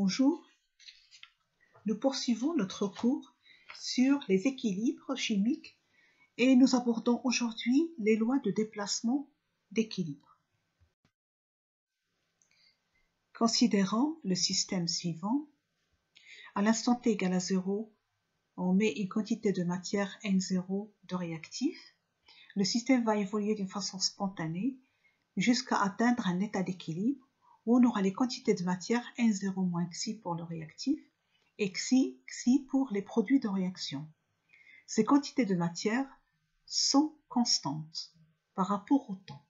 Bonjour, nous poursuivons notre cours sur les équilibres chimiques et nous abordons aujourd'hui les lois de déplacement d'équilibre. Considérons le système suivant. À l'instant t égale à 0, on met une quantité de matière N0 de réactif. Le système va évoluer d'une façon spontanée jusqu'à atteindre un état d'équilibre où on aura les quantités de matière N0 moins Xi pour le réactif et Xi pour les produits de réaction. Ces quantités de matière sont constantes par rapport au temps.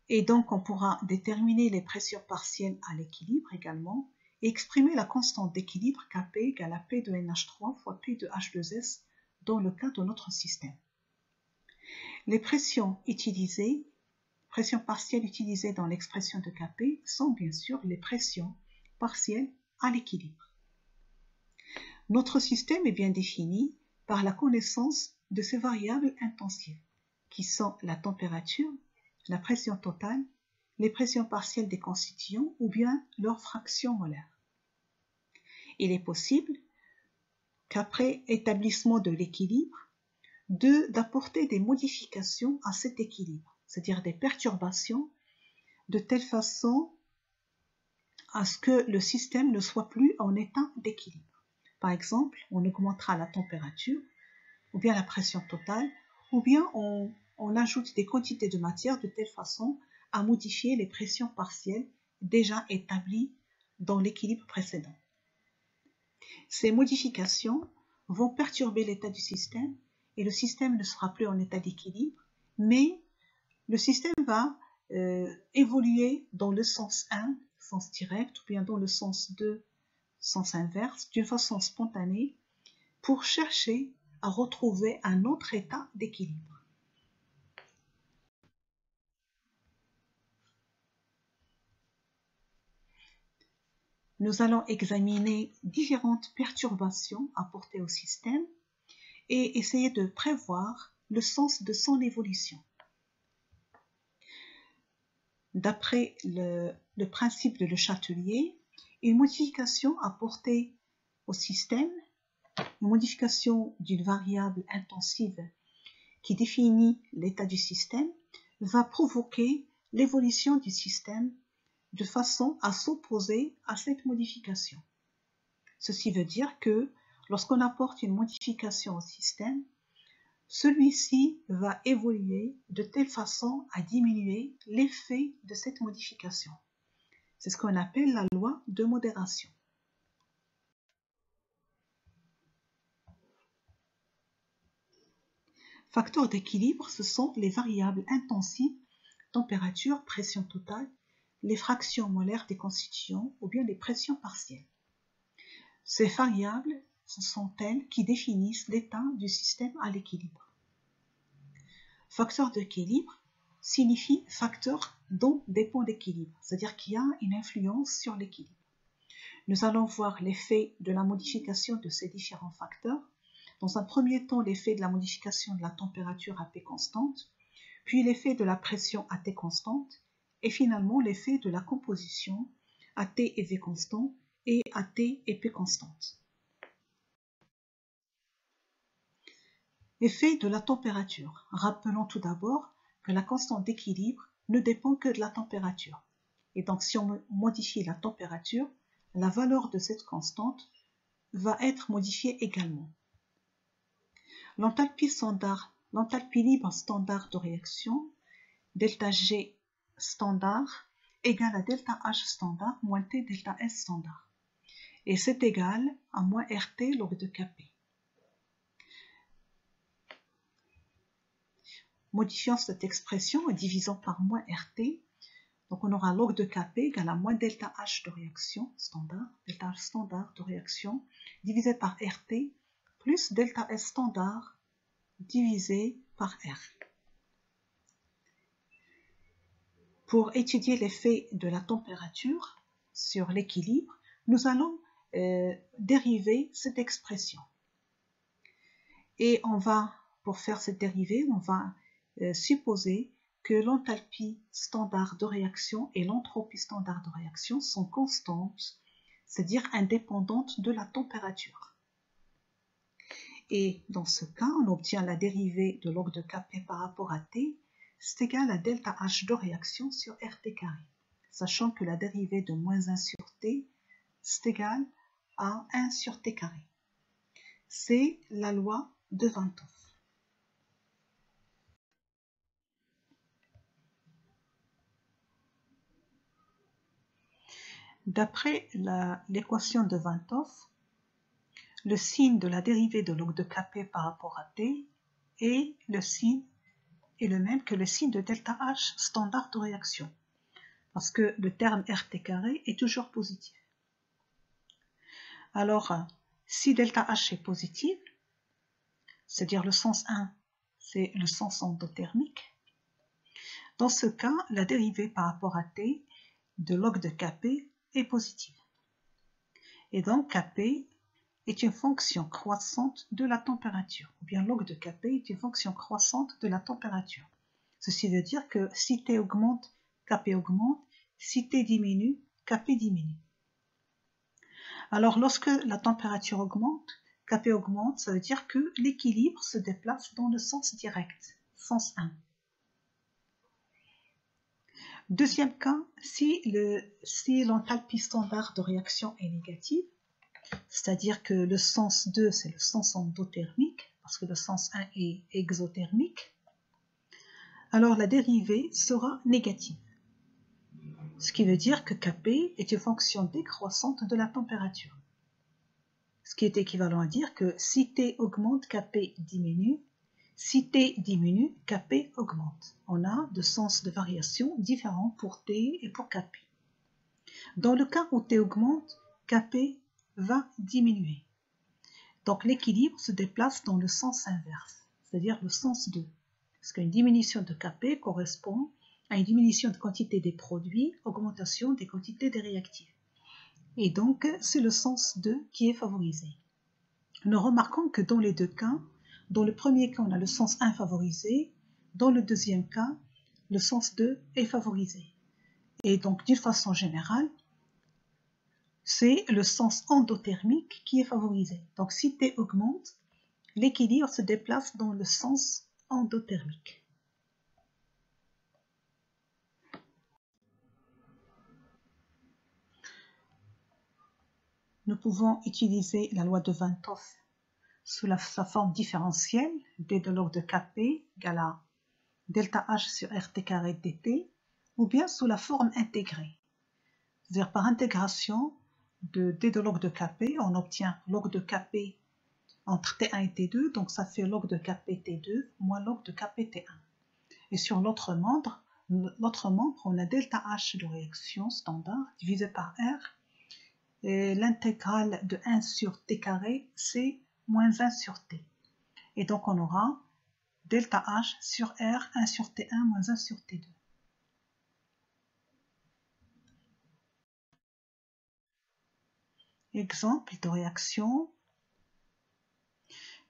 Et donc on pourra déterminer les pressions partielles à l'équilibre également et exprimer la constante d'équilibre Kp égale à P de NH3 fois P de H2S dans le cas de notre système. Les pressions partielles utilisées dans l'expression de Kp sont bien sûr les pressions partielles à l'équilibre. Notre système est bien défini par la connaissance de ces variables intensives, qui sont la température, la pression totale, les pressions partielles des constituants ou bien leur fraction molaire. Il est possible qu'après établissement de l'équilibre, d'apporter des modifications à cet équilibre, c'est-à-dire des perturbations, de telle façon à ce que le système ne soit plus en état d'équilibre. Par exemple, on augmentera la température, ou bien la pression totale, ou bien on ajoute des quantités de matière de telle façon à modifier les pressions partielles déjà établies dans l'équilibre précédent. Ces modifications vont perturber l'état du système et le système ne sera plus en état d'équilibre, mais le système va évoluer dans le sens 1, sens direct, ou bien dans le sens 2, sens inverse, d'une façon spontanée, pour chercher à retrouver un autre état d'équilibre. Nous allons examiner différentes perturbations apportées au système et essayer de prévoir le sens de son évolution. D'après le principe de Le Chatelier, une modification apportée au système, une modification d'une variable intensive qui définit l'état du système, va provoquer l'évolution du système de façon à s'opposer à cette modification. Ceci veut dire que lorsqu'on apporte une modification au système, celui-ci va évoluer de telle façon à diminuer l'effet de cette modification. C'est ce qu'on appelle la loi de modération. Facteurs d'équilibre, ce sont les variables intensives, température, pression totale, les fractions molaires des constituants ou bien les pressions partielles. Ces variables, ce sont elles qui définissent l'état du système à l'équilibre. Facteur d'équilibre signifie facteur dont dépend l'équilibre, c'est-à-dire qu'il y a une influence sur l'équilibre. Nous allons voir l'effet de la modification de ces différents facteurs. Dans un premier temps, l'effet de la modification de la température à P constante, puis l'effet de la pression à T constante, et finalement l'effet de la composition à T et V constant et à T et P constante. Effet de la température. Rappelons tout d'abord que la constante d'équilibre ne dépend que de la température. Et donc si on modifie la température, la valeur de cette constante va être modifiée également. L'enthalpie libre standard de réaction, delta G standard, égale à delta H standard moins T delta S standard. Et c'est égal à moins RT log de Kp. Modifiant cette expression et divisant par moins RT, donc on aura log de Kp égale à moins delta H de réaction standard, delta H standard de réaction, divisé par RT, plus delta S standard divisé par R. Pour étudier l'effet de la température sur l'équilibre, nous allons dériver cette expression. Et pour faire cette dérivée, on va supposer que l'enthalpie standard de réaction et l'entropie standard de réaction sont constantes, c'est-à-dire indépendantes de la température. Et dans ce cas, on obtient la dérivée de log de Kp par rapport à T, c'est égal à delta H de réaction sur RT carré, sachant que la dérivée de moins 1 sur T, c'est égal à 1 sur T carré. C'est la loi de Van't Hoff. D'après l'équation de Van't Hoff, le signe de la dérivée de log de Kp par rapport à T et le signe est le même que le signe de delta H standard de réaction, parce que le terme RT carré est toujours positif. Alors, si delta H est positif, c'est-à-dire le sens 1, c'est le sens endothermique, dans ce cas, la dérivée par rapport à T de log de Kp est positive. Et donc, Kp est une fonction croissante de la température, ou bien log de Kp est une fonction croissante de la température. Ceci veut dire que si T augmente, Kp augmente, si T diminue, Kp diminue. Alors lorsque la température augmente, Kp augmente, ça veut dire que l'équilibre se déplace dans le sens direct, sens 1. Deuxième cas, si l'enthalpie standard de réaction est négative, c'est-à-dire que le sens 2 c'est le sens endothermique, parce que le sens 1 est exothermique, alors la dérivée sera négative. Ce qui veut dire que Kp est une fonction décroissante de la température. Ce qui est équivalent à dire que si T augmente, Kp diminue. Si T diminue, Kp augmente. On a deux sens de variation différents pour T et pour Kp. Dans le cas où T augmente, Kp va diminuer. Donc l'équilibre se déplace dans le sens inverse, c'est-à-dire le sens 2. Parce qu'une diminution de Kp correspond à une diminution de quantité des produits, augmentation des quantités des réactifs. Et donc, c'est le sens 2 qui est favorisé. Nous remarquons que dans les deux cas, dans le premier cas, on a le sens 1 favorisé, dans le deuxième cas, le sens 2 est favorisé. Et donc, d'une façon générale, c'est le sens endothermique qui est favorisé. Donc, si T augmente, l'équilibre se déplace dans le sens endothermique. Nous pouvons utiliser la loi de Van't Hoff sous sa forme différentielle, d de log de Kp égale à delta H sur RT carré dt, ou bien sous la forme intégrée. C'est-à-dire par intégration de d de log de Kp, on obtient log de Kp entre T1 et T2, donc ça fait log de Kp T2 moins log de Kp T1. Et sur l'autre membre, on a delta H de réaction standard divisé par R, et l'intégrale de 1 sur T carré, c'est moins 1 sur T. Et donc on aura delta H sur R, 1 sur T1 moins 1 sur T2. Exemple de réaction.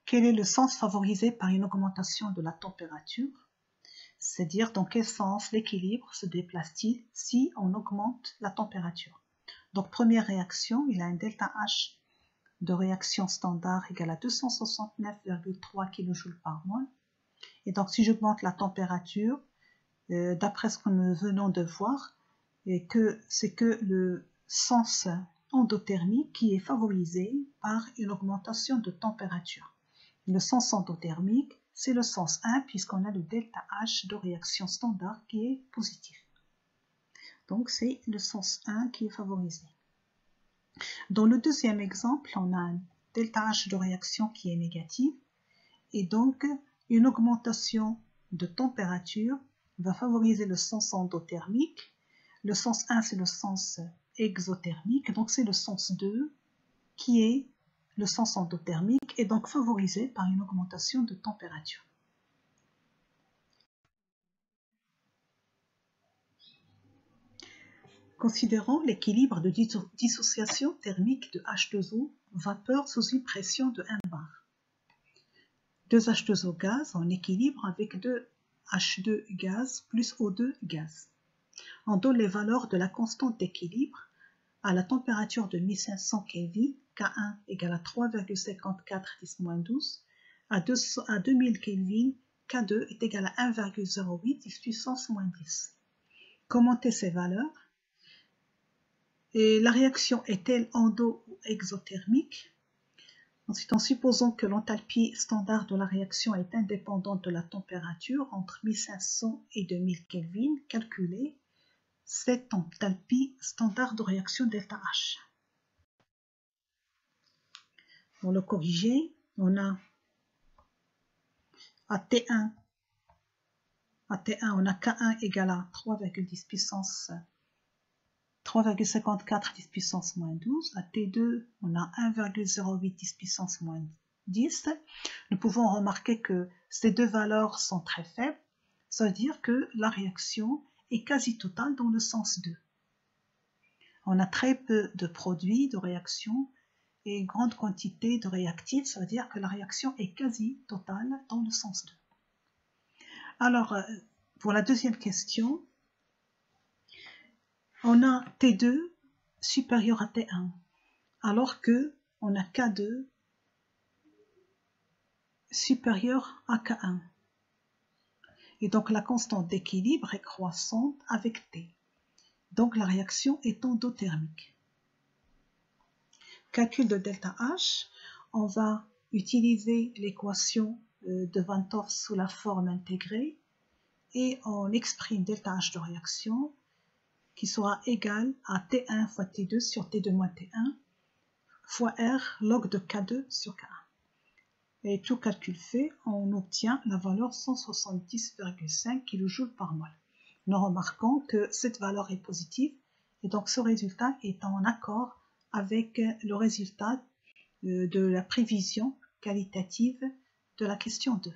Quel est le sens favorisé par une augmentation de la température? C'est-à-dire dans quel sens l'équilibre se déplace-t-il si on augmente la température? Donc première réaction, il a un delta H de réaction standard égal à 269,3 kJ par mol. Et donc si j'augmente la température, d'après ce que nous venons de voir, c'est que le sens endothermique qui est favorisé par une augmentation de température. Le sens endothermique, c'est le sens 1 puisqu'on a le delta H de réaction standard qui est positif. Donc c'est le sens 1 qui est favorisé. Dans le deuxième exemple, on a un delta H de réaction qui est négatif et donc une augmentation de température va favoriser le sens endothermique. Le sens 1 c'est le sens exothermique, donc c'est le sens 2 qui est le sens endothermique et donc favorisé par une augmentation de température. Considérons l'équilibre de dissociation thermique de H2O, vapeur sous une pression de 1 bar. 2 H2O gaz en équilibre avec 2 H2 gaz plus O2 gaz. On donne les valeurs de la constante d'équilibre à la température de 1500 Kelvin, K1 égale à 3,54 10-12, à 2000 Kelvin, K2 est égal à 1,08 10 puissance moins 10. Commentez ces valeurs. Et la réaction est-elle endo- ou exothermique? Ensuite, en supposant que l'enthalpie standard de la réaction est indépendante de la température entre 1500 et 2000 Kelvin, calculez cette enthalpie standard de réaction ΔH. Pour le corriger, on a à T1, on a K1 égale à 3,54 10 puissance moins 12. À T2, on a 1,08 10 puissance moins 10. Nous pouvons remarquer que ces deux valeurs sont très faibles. Ça veut dire que la réaction est quasi totale dans le sens 2. On a très peu de produits de réaction et une grande quantité de réactifs. Ça veut dire que la réaction est quasi totale dans le sens 2. Alors, pour la deuxième question, on a T2 supérieur à T1, alors que on a K2 supérieur à K1. Et donc la constante d'équilibre est croissante avec T. Donc la réaction est endothermique. Calcul de ΔH, on va utiliser l'équation de Van 't Hoff sous la forme intégrée et on exprime ΔH de réaction qui sera égal à T1 fois T2 sur T2 moins T1 fois R log de K2 sur K1. Et tout calcul fait, on obtient la valeur 170,5 kJ par mol. Nous remarquons que cette valeur est positive et donc ce résultat est en accord avec le résultat de la prévision qualitative de la question 2.